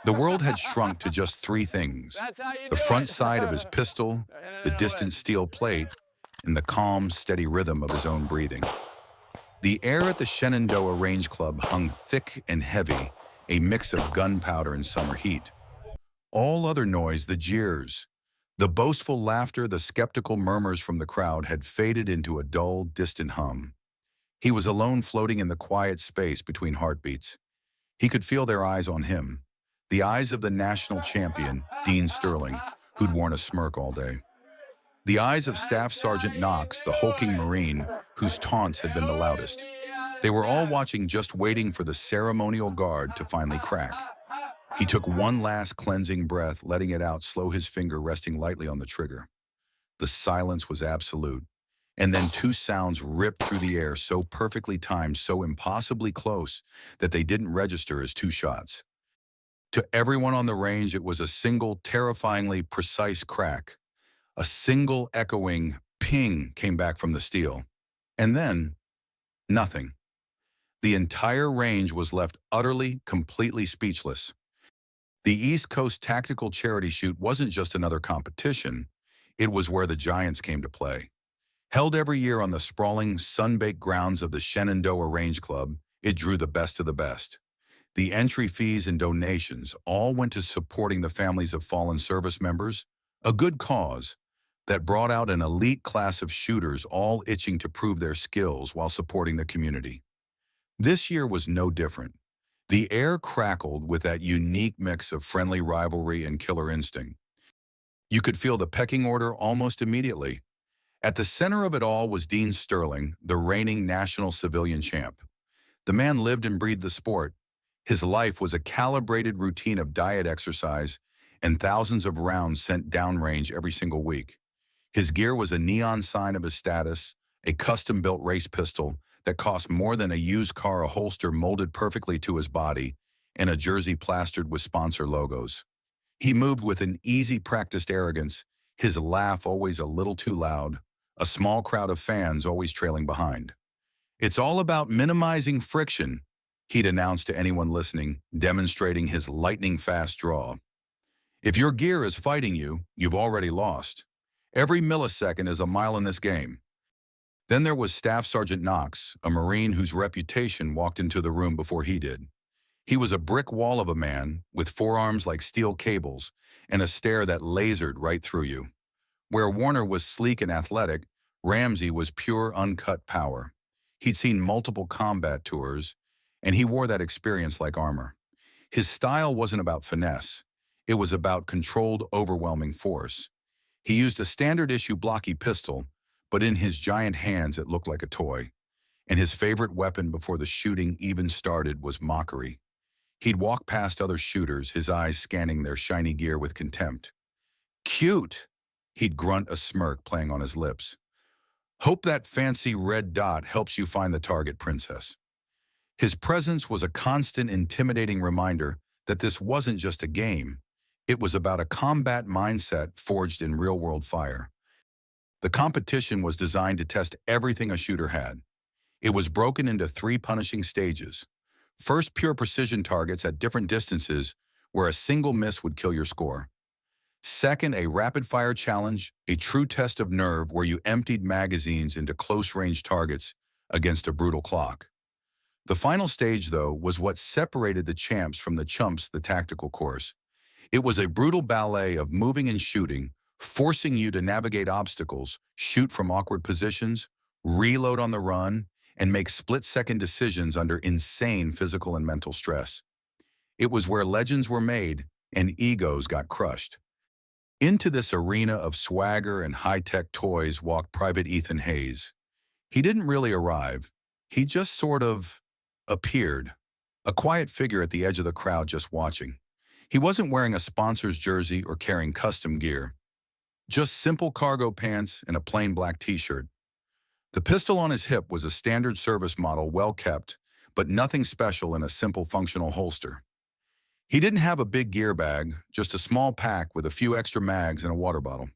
The world had shrunk to just three things: That's how you the do front it. side of his pistol, the In a way. distant steel plate, and the calm, steady rhythm of his own breathing. The air at the Shenandoah Range Club hung thick and heavy, a mix of gunpowder and summer heat. All other noise, the jeers, the boastful laughter, the skeptical murmurs from the crowd had faded into a dull, distant hum. He was alone, floating in the quiet space between heartbeats. He could feel their eyes on him, the eyes of the national champion, Dean Sterling, who'd worn a smirk all day. The eyes of Staff That's how Sergeant you Knox, the hulking do Marine, whose taunts had been the it. loudest. They were all watching, just waiting for the ceremonial guard to finally crack. He took one last cleansing breath, letting it out, slow, his finger resting lightly on the trigger. The silence was absolute. And then two sounds ripped through the air, so perfectly timed, so impossibly close, that they didn't register as two shots. To everyone on the range, it was a single, terrifyingly precise crack. A single echoing ping came back from the steel. And then, nothing. The entire range was left utterly, completely speechless. The East Coast Tactical Charity Shoot wasn't just another competition. It was where the Giants came to play. Held every year on the sprawling, sun-baked grounds of the Shenandoah Range Club, it drew the best of the best. The entry fees and donations all went to supporting the families of fallen service members, a good cause that brought out an elite class of shooters all itching to prove their skills while supporting the community. This year was no different. The air crackled with that unique mix of friendly rivalry and killer instinct. You could feel the pecking order almost immediately. At the center of it all was Dean Sterling, the reigning national civilian champ. The man lived and breathed the sport. His life was a calibrated routine of diet, exercise, and thousands of rounds sent downrange every single week. His gear was a neon sign of his status, a custom-built race pistol that cost more than a used car, a holster molded perfectly to his body, and a jersey plastered with sponsor logos. He moved with an easy, practiced arrogance, his laugh always a little too loud, a small crowd of fans always trailing behind. "It's all about minimizing friction," he'd announced to anyone listening, demonstrating his lightning-fast draw. "If your gear is fighting you, you've already lost. Every millisecond is a mile in this game." Then there was Staff Sergeant Knox, a Marine whose reputation walked into the room before he did. He was a brick wall of a man, with forearms like steel cables and a stare that lasered right through you. Where Warner was sleek and athletic, Ramsey was pure, uncut power. He'd seen multiple combat tours, and he wore that experience like armor. His style wasn't about finesse. It was about controlled, overwhelming force. He used a standard-issue blocky pistol, but in his giant hands it looked like a toy. And his favorite weapon before the shooting even started was mockery. He'd walk past other shooters, his eyes scanning their shiny gear with contempt. "Cute," he'd grunt, a smirk playing on his lips. "Hope that fancy red dot helps you find the target, princess." His presence was a constant, intimidating reminder that this wasn't just a game. It was about a combat mindset forged in real-world fire. The competition was designed to test everything a shooter had. It was broken into three punishing stages. First, pure precision targets at different distances where a single miss would kill your score. Second, a rapid-fire challenge, a true test of nerve where you emptied magazines into close-range targets against a brutal clock. The final stage, though, was what separated the champs from the chumps, the tactical course. It was a brutal ballet of moving and shooting, forcing you to navigate obstacles, shoot from awkward positions, reload on the run, and make split-second decisions under insane physical and mental stress. It was where legends were made and egos got crushed. Into this arena of swagger and high-tech toys walked Private Ethan Hayes. He didn't really arrive. He just sort of appeared, a quiet figure at the edge of the crowd just watching. He wasn't wearing a sponsor's jersey or carrying custom gear. Just simple cargo pants and a plain black t-shirt. The pistol on his hip was a standard service model, well kept, but nothing special in a simple functional holster. He didn't have a big gear bag, just a small pack with a few extra mags and a water bottle.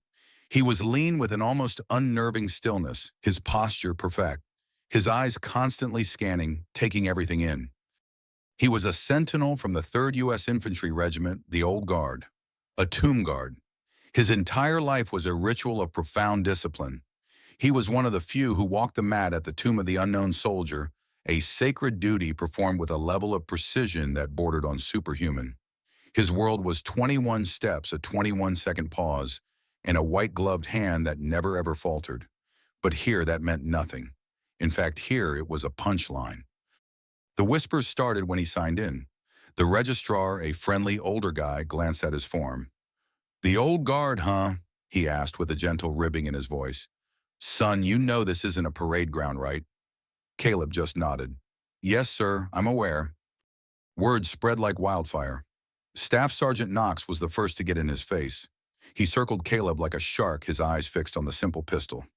He was lean with an almost unnerving stillness, his posture perfect, his eyes constantly scanning, taking everything in. He was a sentinel from the 3rd U.S. Infantry Regiment, the Old Guard, a tomb guard. His entire life was a ritual of profound discipline. He was one of the few who walked the mat at the tomb of the unknown soldier, a sacred duty performed with a level of precision that bordered on superhuman. His world was 21 steps, a 21-second pause, and a white-gloved hand that never ever faltered. But here that meant nothing. In fact, here it was a punchline. The whispers started when he signed in. The registrar, a friendly older guy, glanced at his form. "The old guard, huh?" he asked with a gentle ribbing in his voice. "Son, you know this isn't a parade ground, right?" Caleb just nodded. "Yes, sir, I'm aware." Word spread like wildfire. Staff Sergeant Knox was the first to get in his face. He circled Caleb like a shark, his eyes fixed on the simple pistol.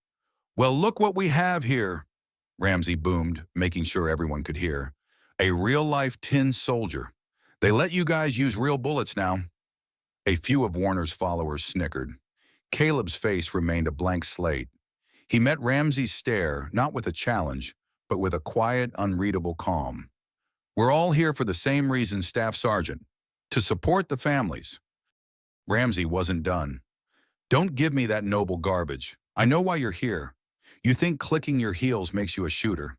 "Well, look what we have here," Ramsey boomed, making sure everyone could hear. "A real-life tin soldier. They let you guys use real bullets now." A few of Warner's followers snickered. Caleb's face remained a blank slate. He met Ramsey's stare, not with a challenge, but with a quiet, unreadable calm. "We're all here for the same reason, Staff Sergeant. To support the families." Ramsey wasn't done. "Don't give me that noble garbage. I know why you're here. You think clicking your heels makes you a shooter.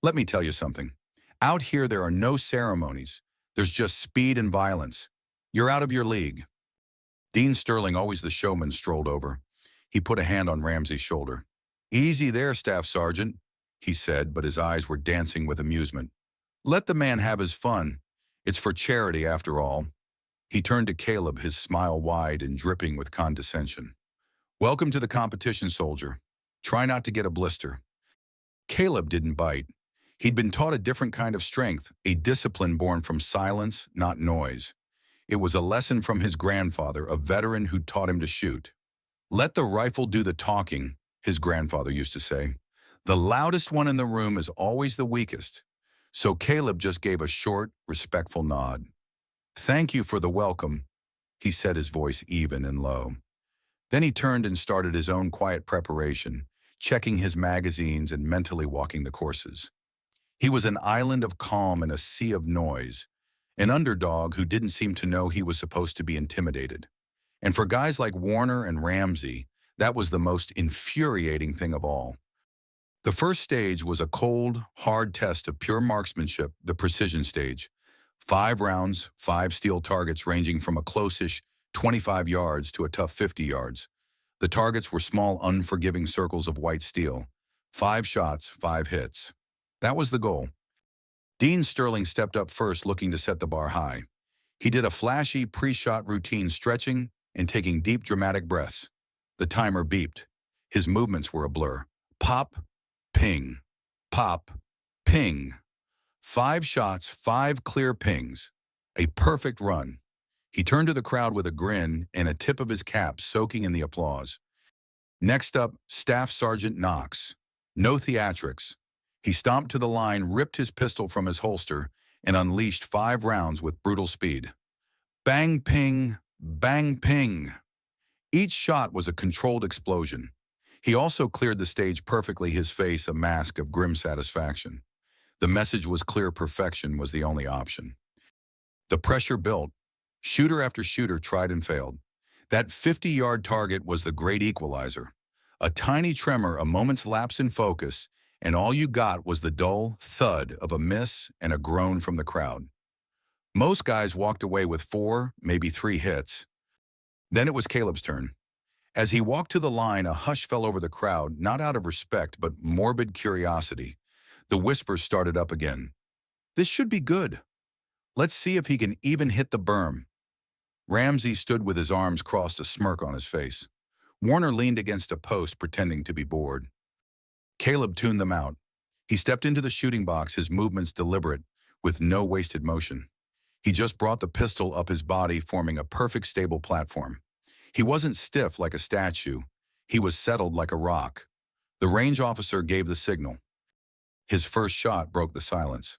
Let me tell you something. Out here there are no ceremonies. There's just speed and violence. You're out of your league." Dean Sterling, always the showman, strolled over. He put a hand on Ramsey's shoulder. "Easy there, Staff Sergeant," he said, but his eyes were dancing with amusement. "Let the man have his fun. It's for charity, after all." He turned to Caleb, his smile wide and dripping with condescension. "Welcome to the competition, soldier. Try not to get a blister." Caleb didn't bite. He'd been taught a different kind of strength, a discipline born from silence, not noise. It was a lesson from his grandfather, a veteran who'd taught him to shoot. "Let the rifle do the talking," his grandfather used to say. "The loudest one in the room is always the weakest." So Caleb just gave a short, respectful nod. "Thank you for the welcome," he said, his voice even and low. Then he turned and started his own quiet preparation, checking his magazines and mentally walking the courses. He was an island of calm in a sea of noise, an underdog who didn't seem to know he was supposed to be intimidated. And for guys like Warner and Ramsey, that was the most infuriating thing of all. The first stage was a cold, hard test of pure marksmanship, the precision stage. 5 rounds, 5 steel targets ranging from a close-ish 25 yards to a tough 50 yards. The targets were small, unforgiving circles of white steel. 5 shots, 5 hits. That was the goal. Dean Sterling stepped up first, looking to set the bar high. He did a flashy pre-shot routine, stretching and taking deep, dramatic breaths. The timer beeped. His movements were a blur. Pop, ping, pop, ping. 5 shots, 5 clear pings. A perfect run. He turned to the crowd with a grin and a tip of his cap soaking in the applause. Next up, Staff Sergeant Knox. No theatrics. He stomped to the line, ripped his pistol from his holster, and unleashed 5 rounds with brutal speed. Bang, ping, bang, ping. Each shot was a controlled explosion. He also cleared the stage perfectly, his face a mask of grim satisfaction. The message was clear: perfection was the only option. The pressure built. Shooter after shooter tried and failed. That 50-yard target was the great equalizer. A tiny tremor, a moment's lapse in focus, and all you got was the dull thud of a miss and a groan from the crowd. Most guys walked away with 4, maybe 3 hits. Then it was Caleb's turn. As he walked to the line, a hush fell over the crowd, not out of respect, but morbid curiosity. The whispers started up again. "This should be good. Let's see if he can even hit the berm." Ramsey stood with his arms crossed, a smirk on his face. Warner leaned against a post, pretending to be bored. Caleb tuned them out. He stepped into the shooting box, his movements deliberate, with no wasted motion. He just brought the pistol up his body, forming a perfect, stable platform. He wasn't stiff like a statue. He was settled like a rock. The range officer gave the signal. His first shot broke the silence.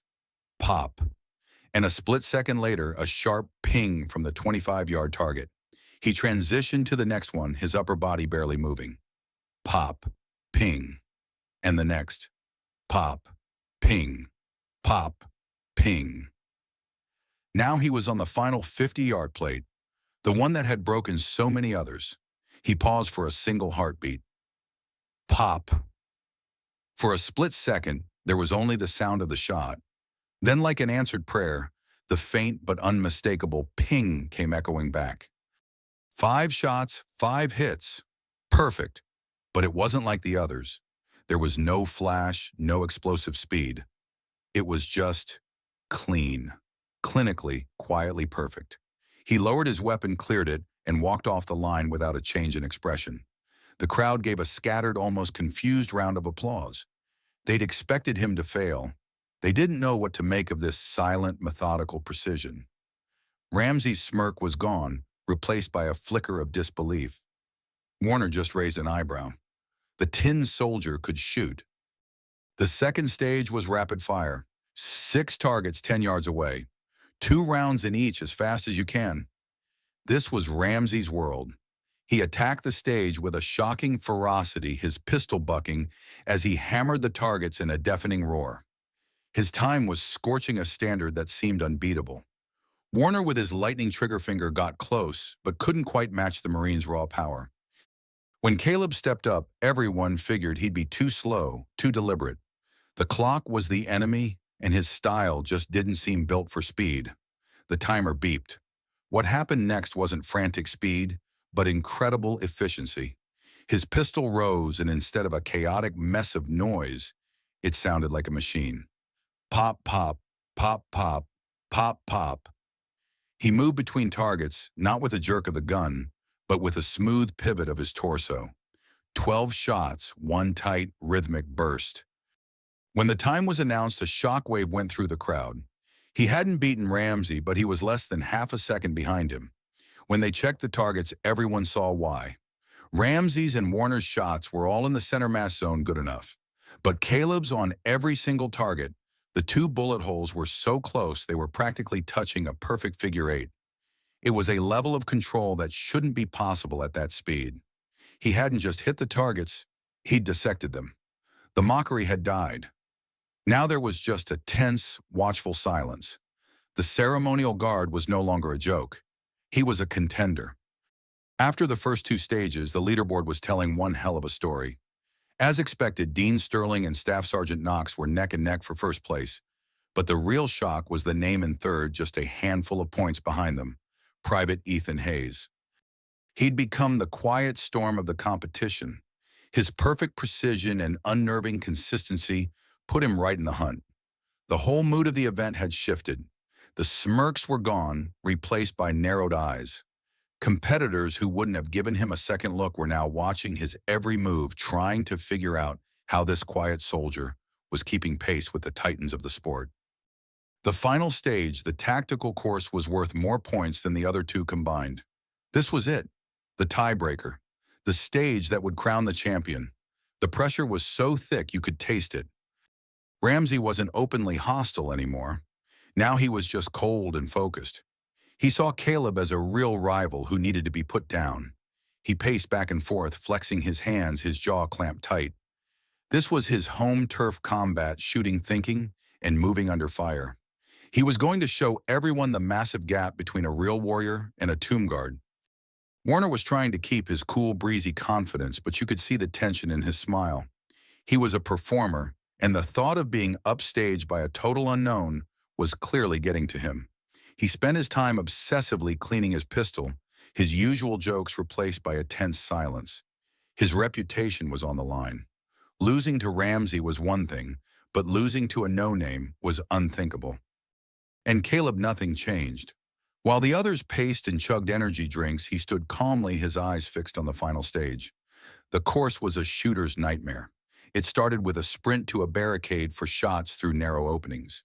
Pop. And a split second later, a sharp ping from the 25-yard target. He transitioned to the next one, his upper body barely moving. Pop. Ping. And the next. Pop. Ping. Pop. Ping. Now he was on the final 50-yard plate, the one that had broken so many others. He paused for a single heartbeat. Pop. For a split second, there was only the sound of the shot. Then, like an answered prayer, the faint but unmistakable ping came echoing back. 5 shots, 5 hits. Perfect. But it wasn't like the others. There was no flash, no explosive speed. It was just clean, clinically, quietly perfect. He lowered his weapon, cleared it, and walked off the line without a change in expression. The crowd gave a scattered, almost confused round of applause. They'd expected him to fail. They didn't know what to make of this silent, methodical precision. Ramsey's smirk was gone, replaced by a flicker of disbelief. Warner just raised an eyebrow. The tin soldier could shoot. The second stage was rapid fire. 6 targets 10 yards away. 2 rounds in each as fast as you can. This was Ramsey's world. He attacked the stage with a shocking ferocity, his pistol bucking as he hammered the targets in a deafening roar. His time was scorching a standard that seemed unbeatable. Warner, with his lightning trigger finger, got close, but couldn't quite match the Marine's raw power. When Caleb stepped up, everyone figured he'd be too slow, too deliberate. The clock was the enemy, and his style just didn't seem built for speed. The timer beeped. What happened next wasn't frantic speed, but incredible efficiency. His pistol rose, and instead of a chaotic mess of noise, it sounded like a machine. Pop, pop, pop, pop, pop, pop. He moved between targets, not with a jerk of the gun, but with a smooth pivot of his torso. 12 shots, one tight, rhythmic burst. When the time was announced, a shockwave went through the crowd. He hadn't beaten Ramsey, but he was less than half a second behind him. When they checked the targets, everyone saw why. Ramsey's and Warner's shots were all in the center mass zone good enough. But Caleb's on every single target. The 2 bullet holes were so close they were practically touching a perfect figure 8. It was a level of control that shouldn't be possible at that speed. He hadn't just hit the targets, he'd dissected them. The mockery had died. Now there was just a tense, watchful silence. The ceremonial guard was no longer a joke. He was a contender. After the first 2 stages, the leaderboard was telling one hell of a story. As expected, Dean Sterling and Staff Sergeant Knox were neck and neck for first place. But the real shock was the name in third, just a handful of points behind them. Private Ethan Hayes. He'd become the quiet storm of the competition. His perfect precision and unnerving consistency put him right in the hunt. The whole mood of the event had shifted. The smirks were gone, replaced by narrowed eyes. Competitors who wouldn't have given him a second look were now watching his every move, trying to figure out how this quiet soldier was keeping pace with the titans of the sport. The final stage, the tactical course, was worth more points than the other 2 combined. This was it, the tiebreaker, the stage that would crown the champion. The pressure was so thick you could taste it. Ramsey wasn't openly hostile anymore. Now he was just cold and focused. He saw Caleb as a real rival who needed to be put down. He paced back and forth, flexing his hands, his jaw clamped tight. This was his home turf combat, shooting, thinking, and moving under fire. He was going to show everyone the massive gap between a real warrior and a tomb guard. Warner was trying to keep his cool, breezy confidence, but you could see the tension in his smile. He was a performer, and the thought of being upstaged by a total unknown was clearly getting to him. He spent his time obsessively cleaning his pistol, his usual jokes replaced by a tense silence. His reputation was on the line. Losing to Ramsey was one thing, but losing to a no-name was unthinkable. And Caleb, nothing changed. While the others paced and chugged energy drinks, he stood calmly, his eyes fixed on the final stage. The course was a shooter's nightmare. It started with a sprint to a barricade for shots through narrow openings.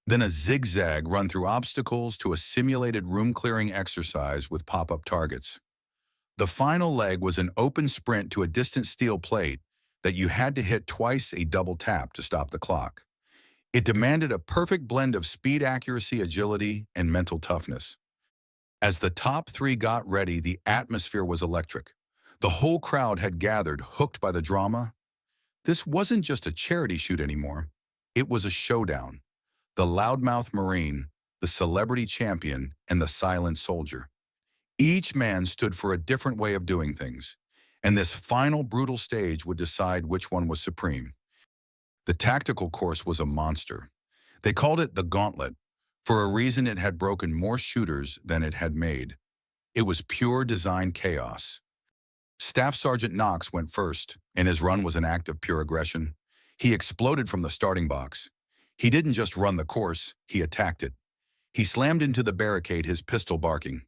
Then a zigzag run through obstacles to a simulated room-clearing exercise with pop-up targets. The final leg was an open sprint to a distant steel plate that you had to hit twice a double tap to stop the clock. It demanded a perfect blend of speed, accuracy, agility, and mental toughness. As the top 3 got ready, the atmosphere was electric. The whole crowd had gathered, hooked by the drama. This wasn't just a charity shoot anymore. It was a showdown. The loudmouth Marine, the celebrity champion, and the silent soldier. Each man stood for a different way of doing things, and this final brutal stage would decide which one was supreme. The tactical course was a monster. They called it the gauntlet. For a reason, it had broken more shooters than it had made. It was pure design chaos. Staff Sergeant Knox went first, and his run was an act of pure aggression. He exploded from the starting box. He didn't just run the course, he attacked it. He slammed into the barricade, his pistol barking.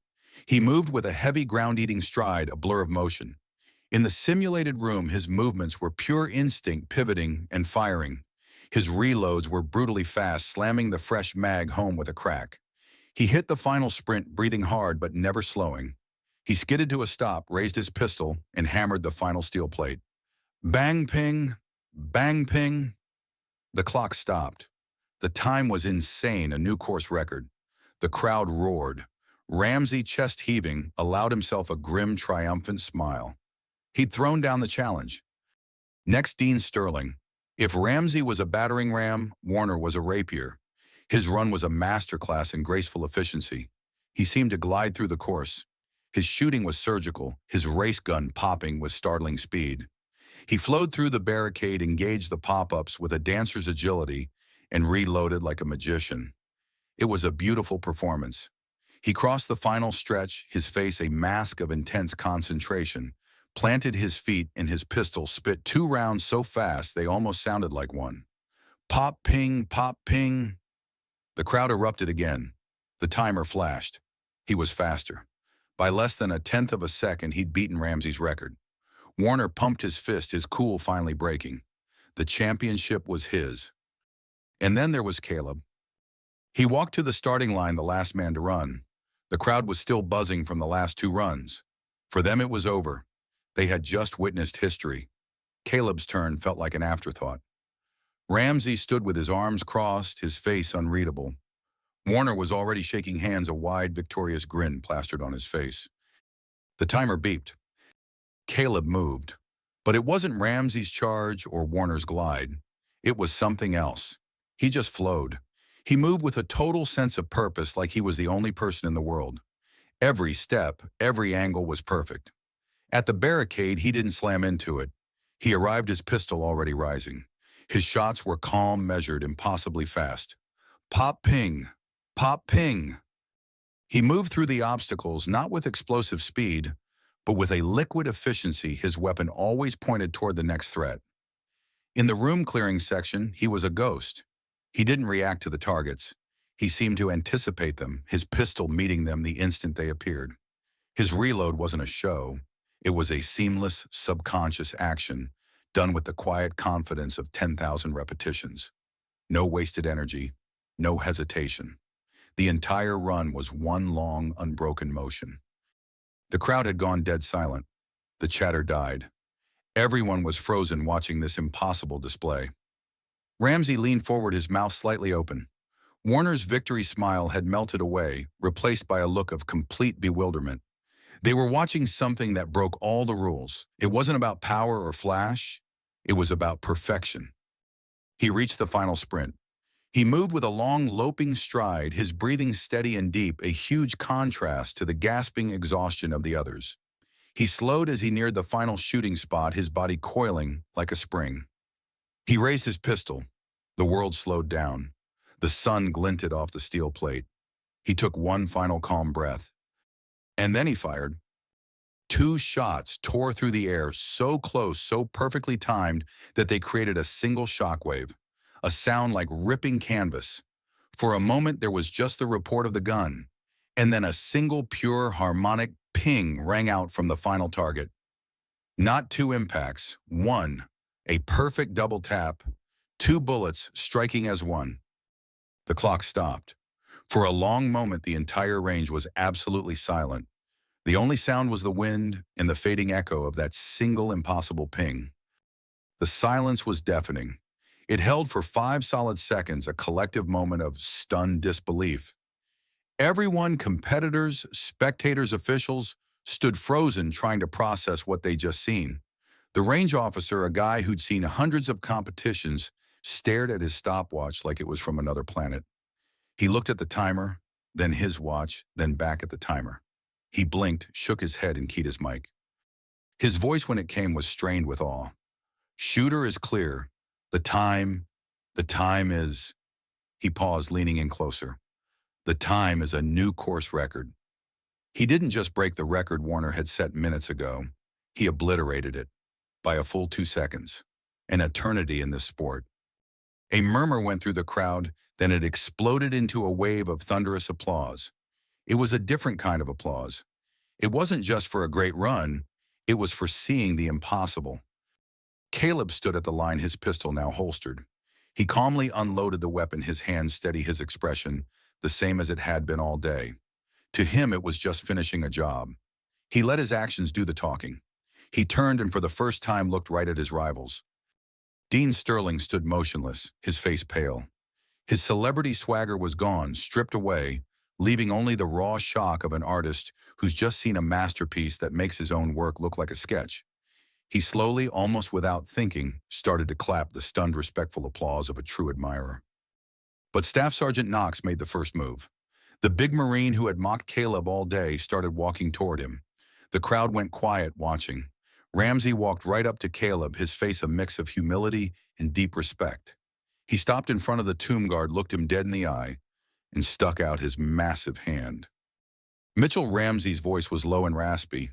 He moved with a heavy ground-eating stride, a blur of motion. In the simulated room, his movements were pure instinct, pivoting and firing. His reloads were brutally fast, slamming the fresh mag home with a crack. He hit the final sprint, breathing hard but never slowing. He skidded to a stop, raised his pistol, and hammered the final steel plate. Bang, ping, bang, ping. The clock stopped. The time was insane, a new course record. The crowd roared. Ramsey, chest heaving, allowed himself a grim, triumphant smile. He'd thrown down the challenge. Next, Dean Sterling. If Ramsey was a battering ram, Warner was a rapier. His run was a masterclass in graceful efficiency. He seemed to glide through the course. His shooting was surgical, his race gun popping with startling speed. He flowed through the barricade, engaged the pop-ups with a dancer's agility, and reloaded like a magician. It was a beautiful performance. He crossed the final stretch, his face a mask of intense concentration, planted his feet, and his pistol spit 2 rounds so fast they almost sounded like one. Pop, ping, pop, ping. The crowd erupted again. The timer flashed. He was faster. By less than 1/10 of a second, he'd beaten Ramsey's record. Warner pumped his fist, his cool finally breaking. The championship was his. And then there was Caleb. He walked to the starting line, the last man to run. The crowd was still buzzing from the last 2 runs. For them, it was over. They had just witnessed history. Caleb's turn felt like an afterthought. Ramsey stood with his arms crossed, his face unreadable. Warner was already shaking hands, a wide, victorious grin plastered on his face. The timer beeped. Caleb moved. But it wasn't Ramsey's charge or Warner's glide. It was something else. He just flowed. He moved with a total sense of purpose, like he was the only person in the world. Every step, every angle was perfect. At the barricade, he didn't slam into it. He arrived, his pistol already rising. His shots were calm, measured, impossibly fast. Pop, ping. Pop, ping. He moved through the obstacles, not with explosive speed, but with a liquid efficiency, his weapon always pointed toward the next threat. In the room-clearing section, he was a ghost. He didn't react to the targets. He seemed to anticipate them, his pistol meeting them the instant they appeared. His reload wasn't a show. It was a seamless, subconscious action, done with the quiet confidence of 10,000 repetitions. No wasted energy, no hesitation. The entire run was one long, unbroken motion. The crowd had gone dead silent. The chatter died. Everyone was frozen watching this impossible display. Ramsey leaned forward, his mouth slightly open. Warner's victory smile had melted away, replaced by a look of complete bewilderment. They were watching something that broke all the rules. It wasn't about power or flash. It was about perfection. He reached the final sprint. He moved with a long, loping stride, his breathing steady and deep, a huge contrast to the gasping exhaustion of the others. He slowed as he neared the final shooting spot, his body coiling like a spring. He raised his pistol. The world slowed down. The sun glinted off the steel plate. He took one final calm breath. And then he fired. 2 shots tore through the air, so close, so perfectly timed that they created a single shockwave, a sound like ripping canvas. For a moment, there was just the report of the gun, and then a single pure harmonic ping rang out from the final target. Not 2 impacts, one, a perfect double tap, 2 bullets striking as one. The clock stopped. For a long moment, the entire range was absolutely silent. The only sound was the wind and the fading echo of that single impossible ping. The silence was deafening. It held for 5 solid seconds, a collective moment of stunned disbelief. Everyone, competitors, spectators, officials, stood frozen trying to process what they'd just seen. The range officer, a guy who'd seen hundreds of competitions, stared at his stopwatch like it was from another planet. He looked at the timer, then his watch, then back at the timer. He blinked, shook his head, and keyed his mic. His voice when it came was strained with awe. "Shooter is clear. The time, the time is..." He paused, leaning in closer. "The time is a new course record." He didn't just break the record Warner had set minutes ago. He obliterated it by a full 2 seconds. An eternity in this sport. A murmur went through the crowd, then it exploded into a wave of thunderous applause. It was a different kind of applause. It wasn't just for a great run, it was for seeing the impossible. Caleb stood at the line, his pistol now holstered. He calmly unloaded the weapon, his hands steady, his expression the same as it had been all day. To him, it was just finishing a job. He let his actions do the talking. He turned and for the first time looked right at his rivals. Dean Sterling stood motionless, his face pale. His celebrity swagger was gone, stripped away, leaving only the raw shock of an artist who's just seen a masterpiece that makes his own work look like a sketch. He slowly, almost without thinking, started to clap, the stunned, respectful applause of a true admirer. But Staff Sergeant Knox made the first move. The big Marine who had mocked Caleb all day started walking toward him. The crowd went quiet, watching. Ramsey walked right up to Caleb, his face a mix of humility and deep respect. He stopped in front of the tomb guard, looked him dead in the eye, and stuck out his massive hand. Mitchell Ramsey's voice was low and raspy.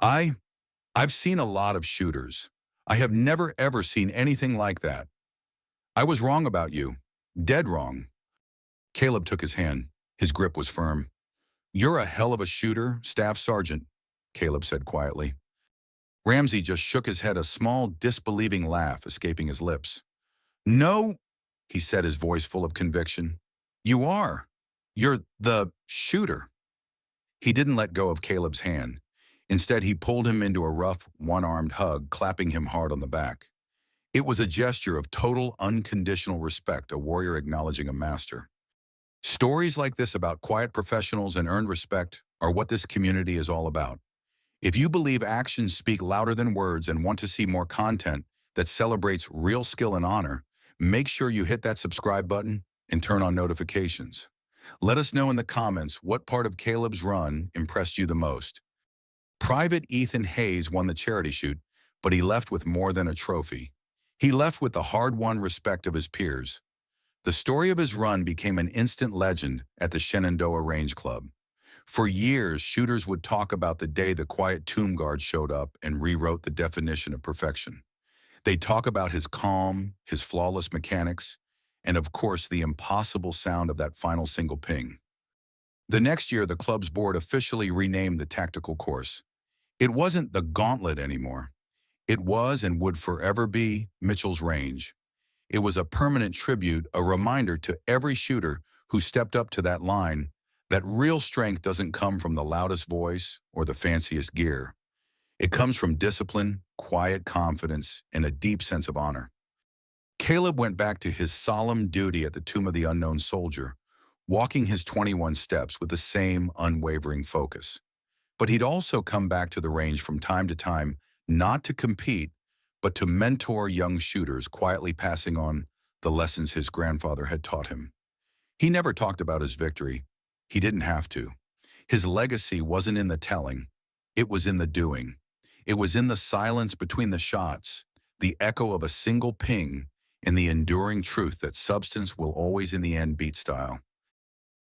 I've seen a lot of shooters. I have never ever seen anything like that. I was wrong about you. Dead wrong." Caleb took his hand. His grip was firm. "You're a hell of a shooter, Staff Sergeant," Caleb said quietly. Ramsey just shook his head, a small, disbelieving laugh escaping his lips. "No," he said, his voice full of conviction. "You are. You're the shooter." He didn't let go of Caleb's hand. Instead, he pulled him into a rough, one-armed hug, clapping him hard on the back. It was a gesture of total, unconditional respect, a warrior acknowledging a master. Stories like this about quiet professionals and earned respect are what this community is all about. If you believe actions speak louder than words and want to see more content that celebrates real skill and honor, make sure you hit that subscribe button and turn on notifications. Let us know in the comments what part of Caleb's run impressed you the most. Private Ethan Hayes won the charity shoot, but he left with more than a trophy. He left with the hard-won respect of his peers. The story of his run became an instant legend at the Shenandoah Range Club. For years, shooters would talk about the day the quiet tomb guard showed up and rewrote the definition of perfection. They'd talk about his calm, his flawless mechanics, and of course the impossible sound of that final single ping. The next year, the club's board officially renamed the tactical course. It wasn't the Gauntlet anymore. It was and would forever be Mitchell's Range. It was a permanent tribute, a reminder to every shooter who stepped up to that line that real strength doesn't come from the loudest voice or the fanciest gear. It comes from discipline, quiet confidence, and a deep sense of honor. Caleb went back to his solemn duty at the Tomb of the Unknown Soldier, walking his 21 steps with the same unwavering focus. But he'd also come back to the range from time to time, not to compete, but to mentor young shooters, quietly passing on the lessons his grandfather had taught him. He never talked about his victory. He didn't have to. His legacy wasn't in the telling. It was in the doing. It was in the silence between the shots, the echo of a single ping, and the enduring truth that substance will always in the end beat style.